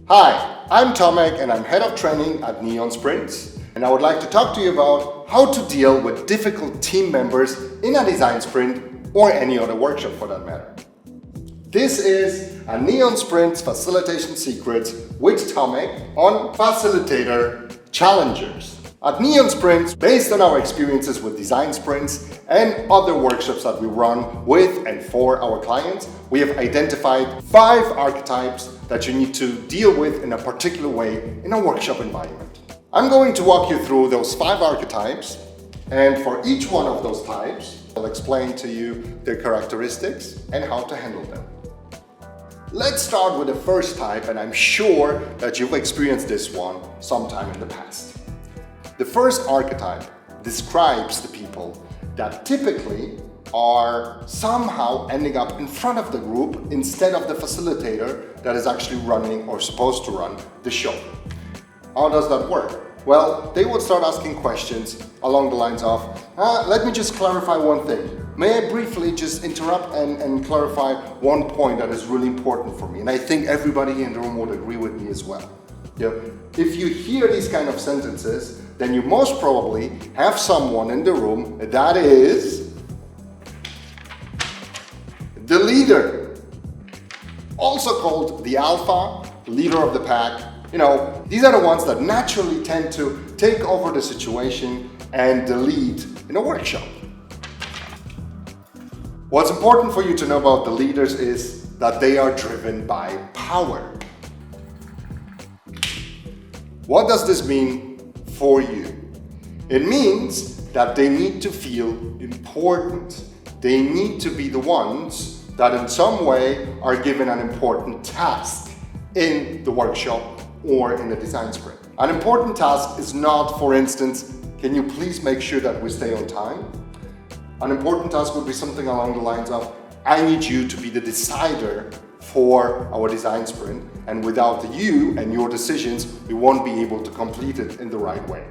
Hi, I'm Tomek and I'm Head of Training at Neon Sprints, and I would like to talk to you about how to deal with difficult team members in a design sprint or any other workshop for that matter. This is a Neon Sprints Facilitation Secrets with Tomek on Facilitator Challengers. At Neon Sprints, based on our experiences with design sprints and other workshops that we run with and for our clients, we have identified 5 archetypes that you need to deal with in a particular way in a workshop environment. I'm going to walk you through those 5 archetypes, and for each one of those types, I'll explain to you their characteristics and how to handle them. Let's start with the first type, and I'm sure that you've experienced this one sometime in the past. The first archetype describes the people that typically are somehow ending up in front of the group instead of the facilitator that is actually running or supposed to run the show. How does that work? Well, they would start asking questions along the lines of, let me just clarify one thing. May I briefly just interrupt and clarify one point that is really important for me? And I think everybody in the room would agree with me as well. Yeah. If you hear these kind of sentences, then you most probably have someone in the room that is the leader, also called the alpha, leader of the pack. These are the ones that naturally tend to take over the situation and the lead in a workshop. What's important for you to know about the leaders is that they are driven by power. What does this mean for you? It means that they need to feel important. They need to be the ones that in some way are given an important task in the workshop or in the design sprint. An important task is not, for instance, can you please make sure that we stay on time? An important task would be something along the lines of, I need you to be the decider for our design sprint, and without you and your decisions, we won't be able to complete it in the right way.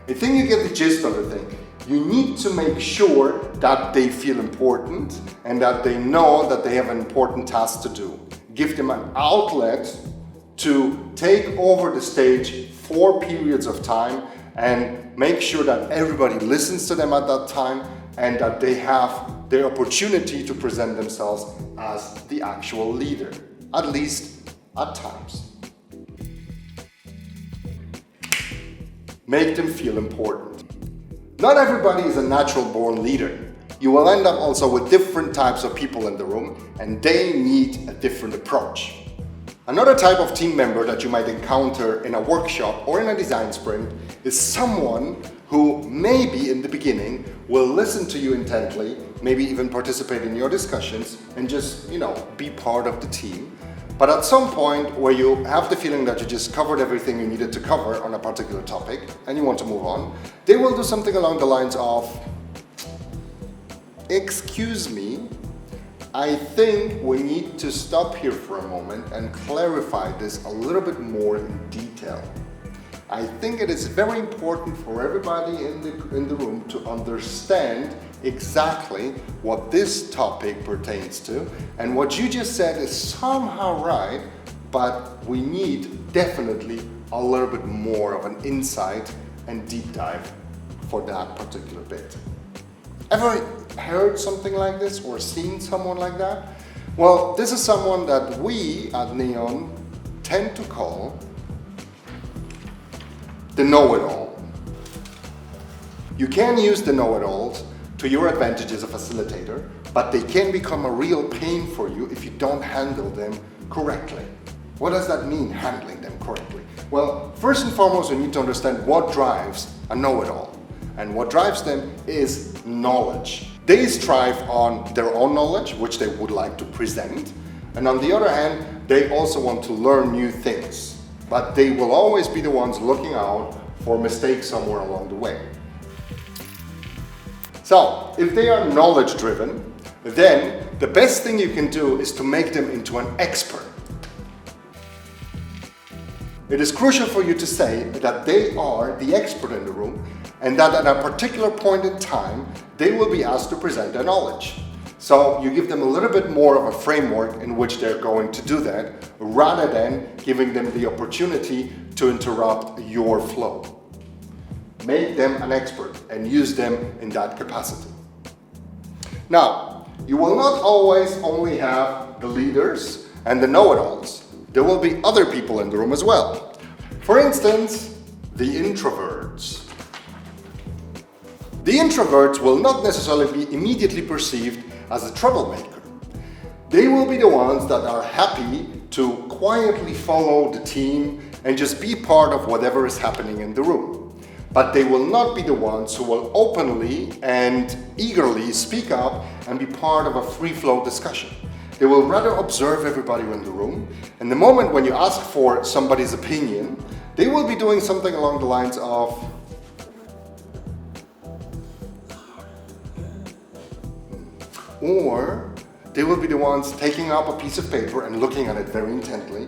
I think you get the gist of the thing. You need to make sure that they feel important and that they know that they have an important task to do. Give them an outlet to take over the stage for periods of time and make sure that everybody listens to them at that time and that they have the opportunity to present themselves as the actual leader, at least at times. Make them feel important. Not everybody is a natural born leader. You will end up also with different types of people in the room, and they need a different approach. Another type of team member that you might encounter in a workshop or in a design sprint is someone who maybe in the beginning will listen to you intently, maybe even participate in your discussions and just, be part of the team. But at some point where you have the feeling that you just covered everything you needed to cover on a particular topic and you want to move on, they will do something along the lines of, excuse me, I think we need to stop here for a moment and clarify this a little bit more in detail. I think it is very important for everybody in the room to understand exactly what this topic pertains to, and what you just said is somehow right, but we need definitely a little bit more of an insight and deep dive for that particular bit. Ever heard something like this or seen someone like that? Well, this is someone that we at Neon tend to call the know-it-all. You can use the know-it-alls to your advantage as a facilitator, but they can become a real pain for you if you don't handle them correctly. What does that mean, handling them correctly? Well, first and foremost, you need to understand what drives a know-it-all. And what drives them is knowledge. They strive on their own knowledge, which they would like to present. And on the other hand, they also want to learn new things. But they will always be the ones looking out for mistakes somewhere along the way. So, if they are knowledge driven, then the best thing you can do is to make them into an expert. It is crucial for you to say that they are the expert in the room and that at a particular point in time, they will be asked to present their knowledge. So you give them a little bit more of a framework in which they're going to do that, rather than giving them the opportunity to interrupt your flow. Make them an expert and use them in that capacity. Now, you will not always only have the leaders and the know-it-alls. There will be other people in the room as well. For instance, the introverts. The introverts will not necessarily be immediately perceived as a troublemaker. They will be the ones that are happy to quietly follow the team and just be part of whatever is happening in the room. But they will not be the ones who will openly and eagerly speak up and be part of a free-flow discussion. They will rather observe everybody in the room, and the moment when you ask for somebody's opinion, they will be doing something along the lines of, or they will be the ones taking up a piece of paper and looking at it very intently,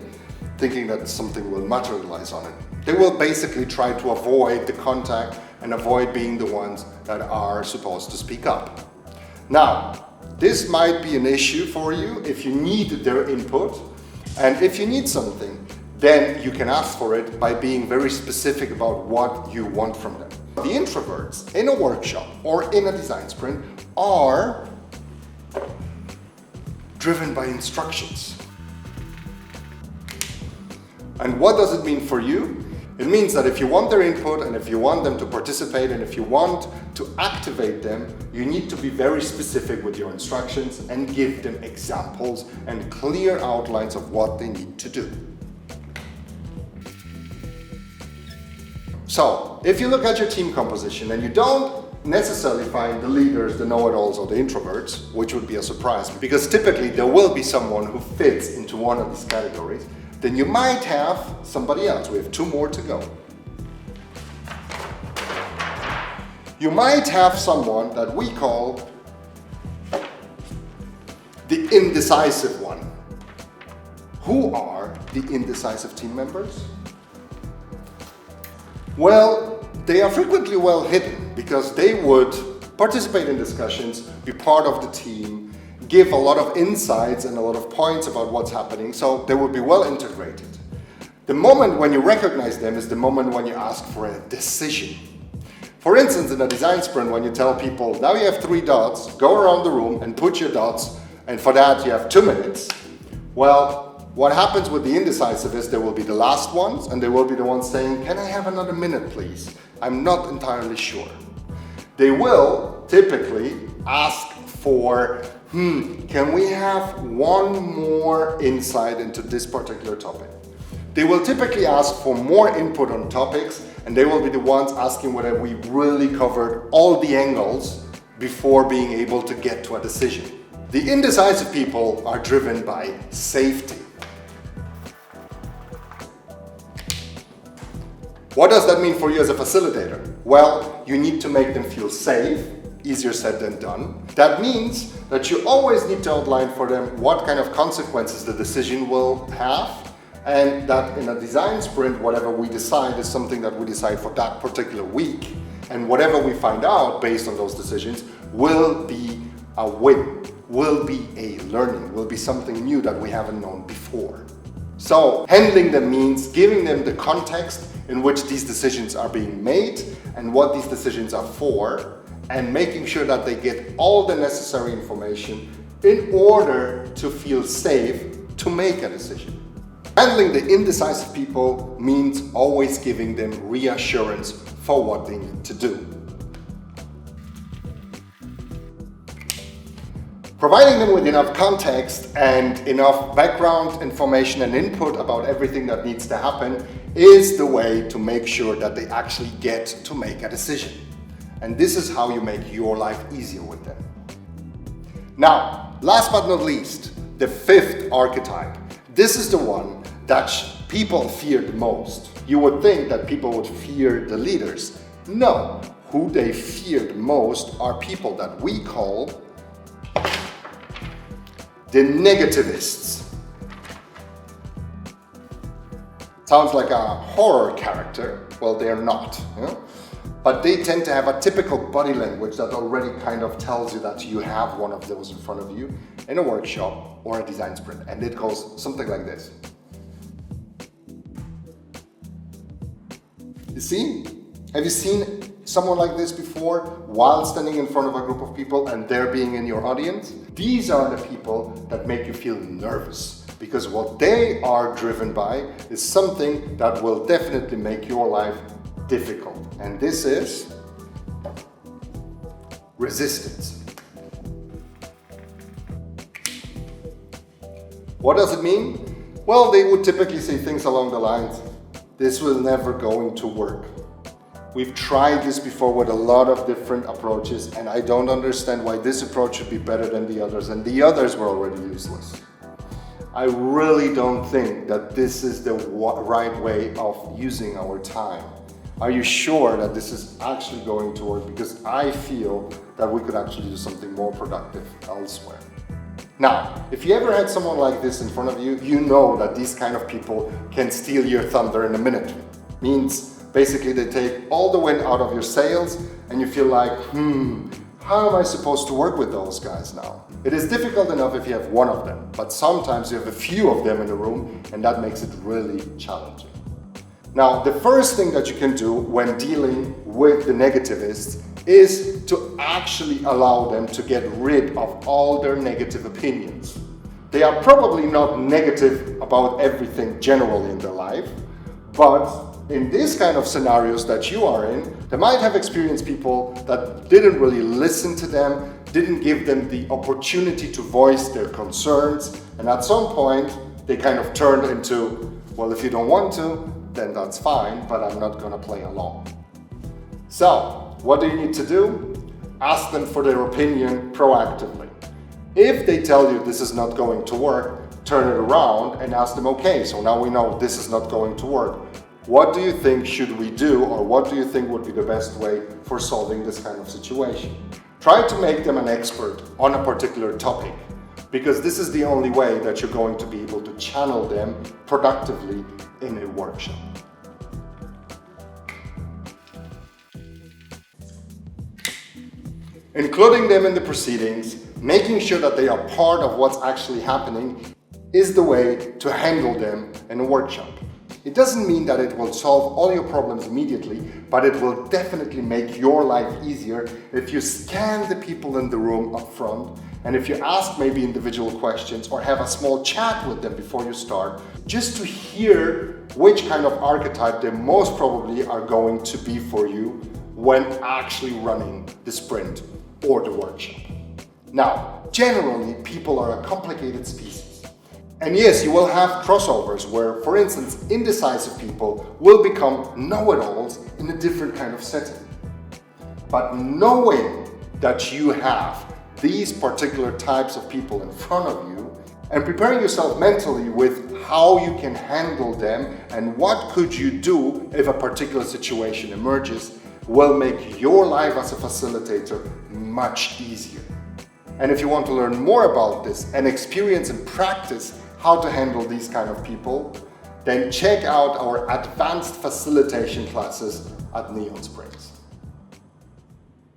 thinking that something will materialize on it. They will basically try to avoid the contact and avoid being the ones that are supposed to speak up. Now, this might be an issue for you if you need their input, and if you need something, then you can ask for it by being very specific about what you want from them. The introverts in a workshop or in a design sprint are driven by instructions. And what does it mean for you? It means that if you want their input and if you want them to participate and if you want to activate them, you need to be very specific with your instructions and give them examples and clear outlines of what they need to do. So, if you look at your team composition and you don't necessarily find the leaders, the know-it-alls, or the introverts, which would be a surprise, because typically there will be someone who fits into one of these categories, then you might have somebody else. We have 2 more to go. You might have someone that we call the indecisive one. Who are the indecisive team members? Well, they are frequently well hidden because they would participate in discussions, be part of the team, give a lot of insights and a lot of points about what's happening, so they would be well integrated. The moment when you recognize them is the moment when you ask for a decision. For instance, in a design sprint, when you tell people, now you have 3 dots, go around the room and put your dots, and for that you have 2 minutes. Well, what happens with the indecisive is there will be the last ones, and they will be the ones saying, can I have another minute, please? I'm not entirely sure. They will typically ask for, can we have one more insight into this particular topic? They will typically ask for more input on topics, and they will be the ones asking whether we really covered all the angles before being able to get to a decision. The indecisive people are driven by safety. What does that mean for you as a facilitator? Well, you need to make them feel safe. Easier said than done. That means that you always need to outline for them what kind of consequences the decision will have, and that in a design sprint, whatever we decide is something that we decide for that particular week, and whatever we find out based on those decisions will be a win, will be a learning, will be something new that we haven't known before. So handling them means giving them the context in which these decisions are being made and what these decisions are for, and making sure that they get all the necessary information in order to feel safe to make a decision. Handling the indecisive people means always giving them reassurance for what they need to do. Providing them with enough context and enough background information and input about everything that needs to happen is the way to make sure that they actually get to make a decision. And this is how you make your life easier with them. Now, last but not least, the 5th archetype. This is the one that people fear the most. You would think that people would fear the leaders. No, who they fear the most are people that we call the negativists. Sounds like a horror character. Well, they're not. but they tend to have a typical body language that already kind of tells you that you have one of those in front of you in a workshop or a design sprint. And it goes something like this. You see? Have you seen someone like this before while standing in front of a group of people and they're being in your audience? These are the people that make you feel nervous, because what they are driven by is something that will definitely make your life difficult. And this is resistance. What does it mean? Well, they would typically say things along the lines, this will never going to work. We've tried this before with a lot of different approaches, and I don't understand why this approach should be better than the others, and the others were already useless. I really don't think that this is the right way of using our time. Are you sure that this is actually going to work? Because I feel that we could actually do something more productive elsewhere. Now, if you ever had someone like this in front of you, you know that these kind of people can steal your thunder in a minute. Means basically they take all the wind out of your sails and you feel like, how am I supposed to work with those guys now? It is difficult enough if you have one of them, but sometimes you have a few of them in the room and that makes it really challenging. Now, the first thing that you can do when dealing with the negativists is to actually allow them to get rid of all their negative opinions. They are probably not negative about everything generally in their life, but in these kind of scenarios that you are in, they might have experienced people that didn't really listen to them, didn't give them the opportunity to voice their concerns, and at some point they kind of turned into, well, if you don't want to, then that's fine, but I'm not gonna play along. So, what do you need to do? Ask them for their opinion proactively. If they tell you this is not going to work, turn it around and ask them, okay, so now we know this is not going to work. What do you think should we do, or what do you think would be the best way for solving this kind of situation? Try to make them an expert on a particular topic, because this is the only way that you're going to be able to channel them productively in a workshop. Including them in the proceedings, making sure that they are part of what's actually happening, is the way to handle them in a workshop. It doesn't mean that it will solve all your problems immediately, but it will definitely make your life easier if you scan the people in the room up front, and if you ask maybe individual questions or have a small chat with them before you start, just to hear which kind of archetype they most probably are going to be for you when actually running the sprint or the workshop. Now, generally, people are a complicated species. And yes, you will have crossovers where, for instance, indecisive people will become know-it-alls in a different kind of setting. But knowing that you have these particular types of people in front of you and preparing yourself mentally with how you can handle them and what could you do if a particular situation emerges will make your life as a facilitator much easier. And if you want to learn more about this and experience and practice how to handle these kind of people, then check out our advanced facilitation classes at Neon Springs.